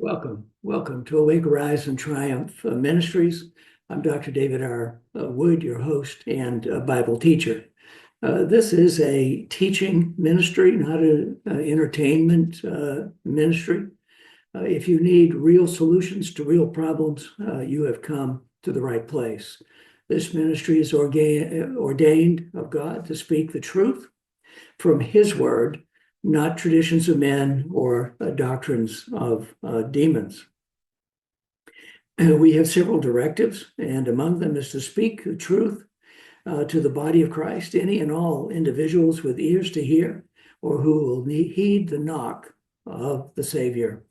Welcome to Awake, Arise, and Triumph Ministries. I'm Dr. David R. Wood, your host and Bible teacher. This is a teaching ministry, not an entertainment ministry. If you need real solutions to real problems, you have come to the right place. This ministry is ordained of God to speak the truth from His word, not traditions of men or doctrines of demons. We have several directives, and among them is to speak the truth to the body of Christ, any and all individuals with ears to hear or who will heed the knock of the Savior.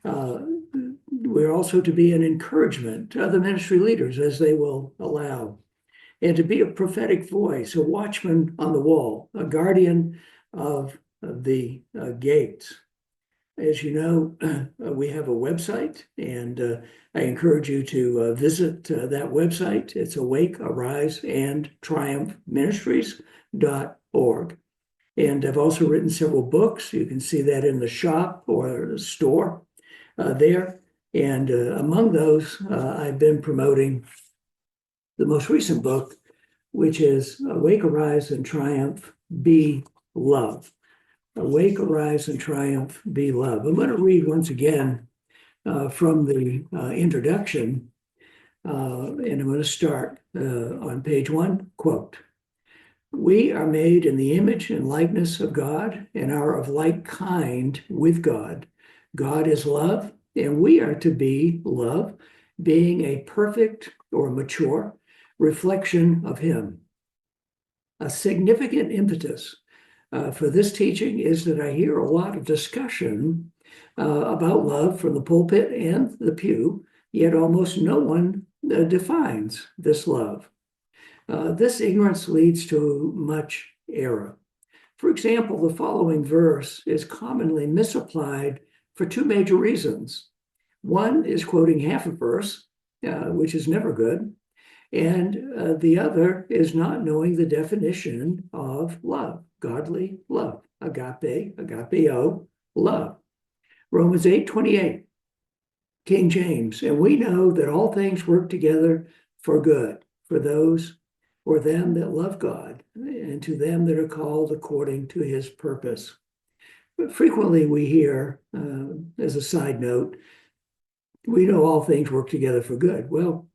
We're also to be an encouragement to other ministry leaders as they will allow, and to be a prophetic voice, a watchman on the wall, a guardian of the gates. As you know, we have a website, and I encourage you to visit that website. It's Awake, Arise, and Triumph Ministries.org. And I've also written several books. You can see that in the shop or the store there. And among those, I've been promoting the most recent book, which is Awake, Arise, and Triumph, Be Love. Awake, Arise, and Triumph, Be Love. I'm going to read once again from the introduction, and I'm going to start on page 1, quote, "We are made in the image and likeness of God and are of like kind with God. God is love, and we are to be love, being a perfect or mature reflection of Him. A significant impetus for this teaching is that I hear a lot of discussion about love from the pulpit and the pew, yet almost no one defines this love. This ignorance leads to much error. For example, the following verse is commonly misapplied for two major reasons. One is quoting half a verse, which is never good, and the other is not knowing the definition of love, godly love, agape, agapeo, love. Romans 8:28, King James, and we know that all things work together for good, for them that love God, and to them that are called according to His purpose. But frequently we hear, as a side note, we know all things work together for good. Well,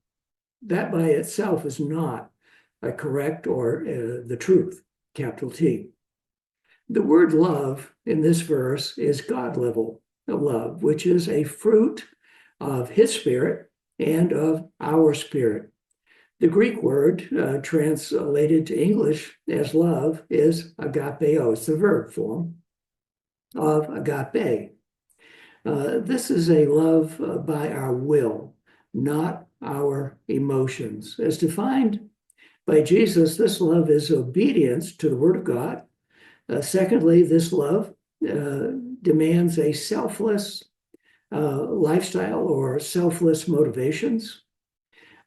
that by itself is not correct or the truth, capital T. The word love in this verse is God level love, which is a fruit of His Spirit and of our spirit. The Greek word translated to English as love is agapeo. It's the verb form of agape. This is a love by our will, not our emotions. As defined by Jesus, this love is obedience to the Word of God. Secondly, this love demands a selfless lifestyle or selfless motivations.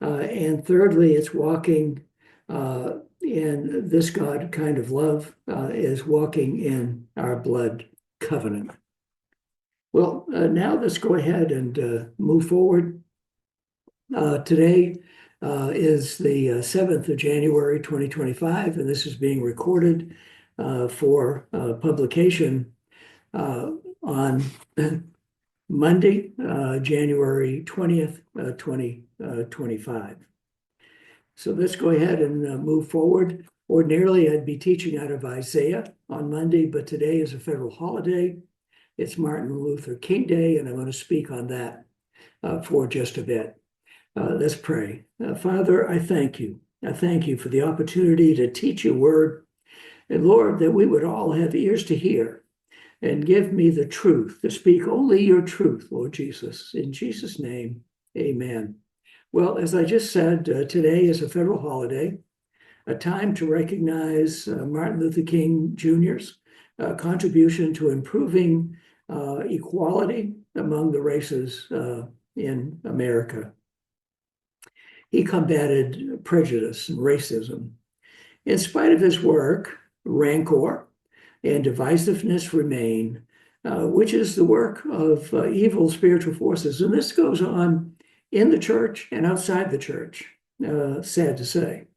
And thirdly, it's walking in this God kind of love is walking in our blood covenant. Well, now let's go ahead and move forward. Today is the 7th of January, 2025, and this is being recorded for publication on Monday, January 20th, 2025. So let's go ahead and move forward. Ordinarily, I'd be teaching out of Isaiah on Monday, but today is a federal holiday. It's Martin Luther King Day, and I'm going to speak on that for just a bit. Let's pray. Father, I thank you. I thank you for the opportunity to teach your word. And Lord, that we would all have ears to hear and give me the truth, to speak only your truth, Lord Jesus. In Jesus' name, amen. Well, as I just said, today is a federal holiday, a time to recognize Martin Luther King Jr.'s contribution to improving equality among the races in America. He combated prejudice and racism. In spite of his work, rancor and divisiveness remain. which is the work of evil spiritual forces. And this goes on in the church and outside the church, sad to say.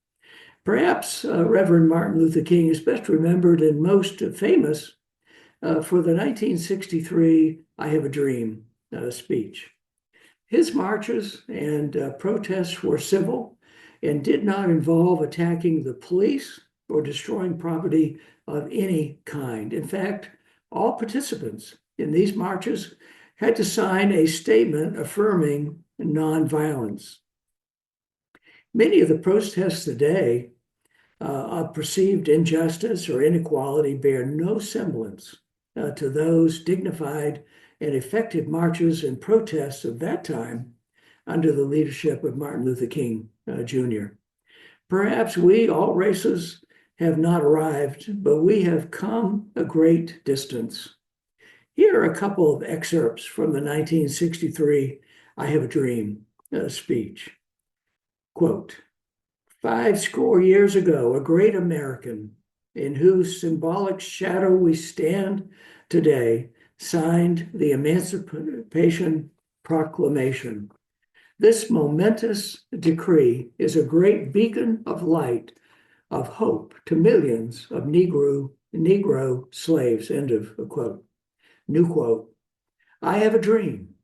Perhaps Reverend Martin Luther King is best remembered and most famous for the 1963 I Have a Dream speech. His marches and protests were civil and did not involve attacking the police or destroying property of any kind. In fact, all participants in these marches had to sign a statement affirming nonviolence. Many of the protests today of perceived injustice or inequality bear no semblance to those dignified and effective marches and protests of that time under the leadership of Martin Luther King Jr. Perhaps we, all races, have not arrived, but we have come a great distance. Here are a couple of excerpts from the 1963 I Have a Dream speech. Quote, 50 years ago, a great American in whose symbolic shadow we stand today signed the Emancipation Proclamation. This momentous decree is a great beacon of light, of hope to millions of Negro slaves, end of quote. New quote, I have a dream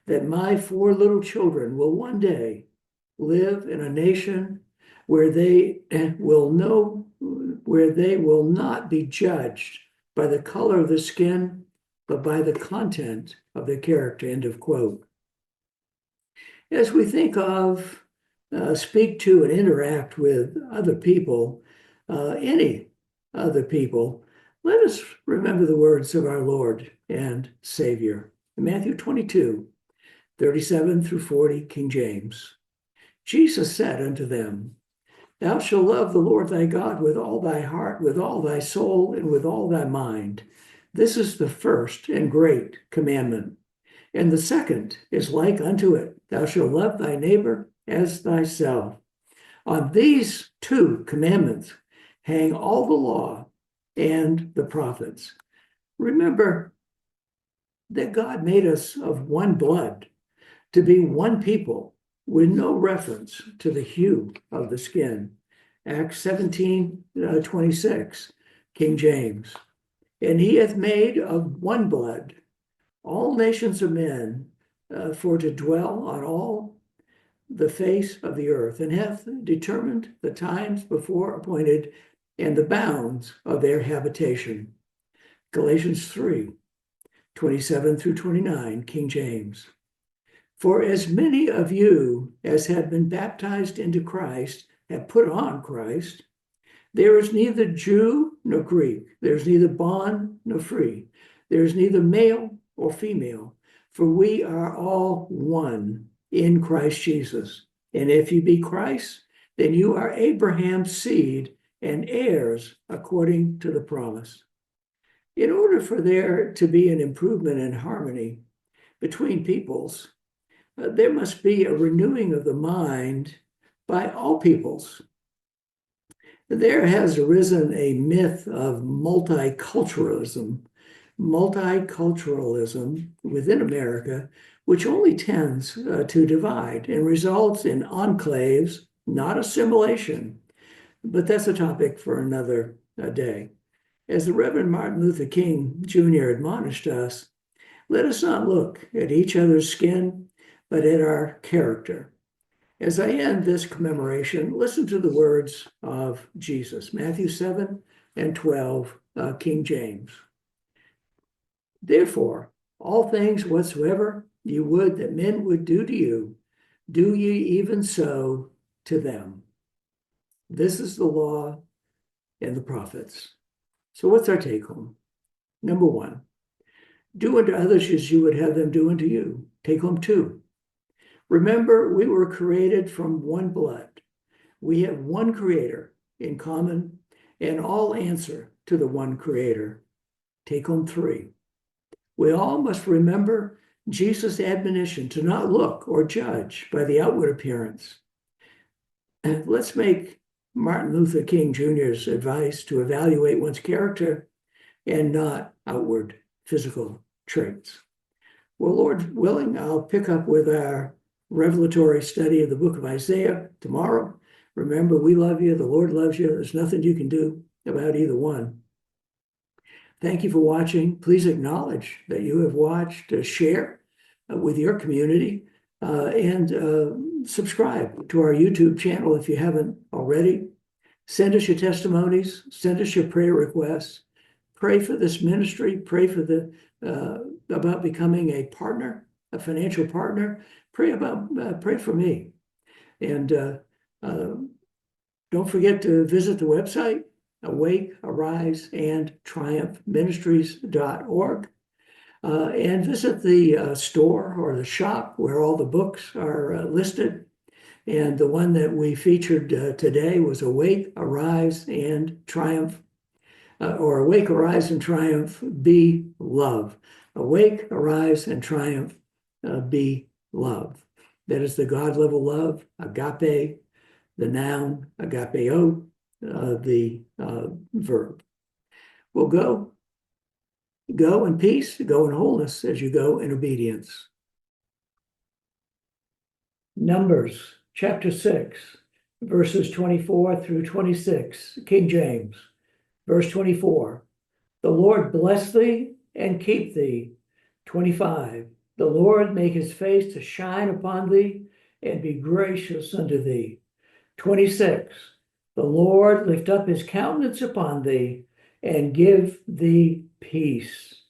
that my 4 little children will one day live in a nation where they will not be judged by the color of the skin, but by the content of their character, end of quote. As we think of, speak to, and interact with other people, any other people, let us remember the words of our Lord and Savior. In Matthew 22, 37 through 40, King James. Jesus said unto them, Thou shalt love the Lord thy God with all thy heart, with all thy soul, and with all thy mind. This is the first and great commandment. And the second is like unto it. Thou shalt love thy neighbor as thyself. On these 2 commandments hang all the law and the prophets. Remember that God made us of one blood, to be one people, with no reference to the hue of the skin. Acts 17:26, King James. And he hath made of one blood all nations of men for to dwell on all the face of the earth, and hath determined the times before appointed and the bounds of their habitation. Galatians 3:27 through 29, King James. For as many of you as have been baptized into Christ have put on Christ. There is neither Jew nor Greek. There is neither bond nor free. There is neither male or female, for we are all one in Christ Jesus. And if you be Christ, then you are Abraham's seed and heirs according to the promise. In order for there to be an improvement in harmony between peoples, there must be a renewing of the mind by all peoples. There has arisen a myth of multiculturalism within America, which only tends to divide and results in enclaves, not assimilation. But that's a topic for another day. As the Reverend Martin Luther King Jr. admonished us, let us not look at each other's skin, but at our character. As I end this commemoration, listen to the words of Jesus, Matthew 7:12, King James. Therefore, all things whatsoever you would that men would do to you, do ye even so to them. This is the law and the prophets. So what's our take home? Number 1, do unto others as you would have them do unto you. Take home 2. Remember, we were created from one blood. We have one Creator in common and all answer to the one Creator. Take home 3. We all must remember Jesus' admonition to not look or judge by the outward appearance. And let's make Martin Luther King Jr.'s advice to evaluate one's character and not outward physical traits. Well, Lord willing, I'll pick up with our revelatory study of the book of Isaiah tomorrow. Remember, we love you. The Lord loves you. There's nothing you can do about either one. Thank you for watching. Please acknowledge that you have watched, share with your community, and subscribe to our YouTube channel if you haven't already. Send us your testimonies, send us your prayer requests. Pray for this ministry, pray for about becoming a partner, a financial partner. Pray for me. And don't forget to visit the website, Awake, Arise, and Triumph Ministries.org. And visit the store or the shop where all the books are listed. And the one that we featured today was Awake, Arise, and Triumph, or Awake, Arise, and Triumph, Be Love. Awake, Arise, and Triumph, Be Love. That is the God-level love, agape, the noun, agapeo, the verb. We'll go in peace, go in wholeness as you go in obedience. Numbers chapter 6, verses 24 through 26, King James. Verse 24, the Lord bless thee and keep thee. 25, the Lord make his face to shine upon thee and be gracious unto thee. 26, the Lord lift up his countenance upon thee and give thee peace.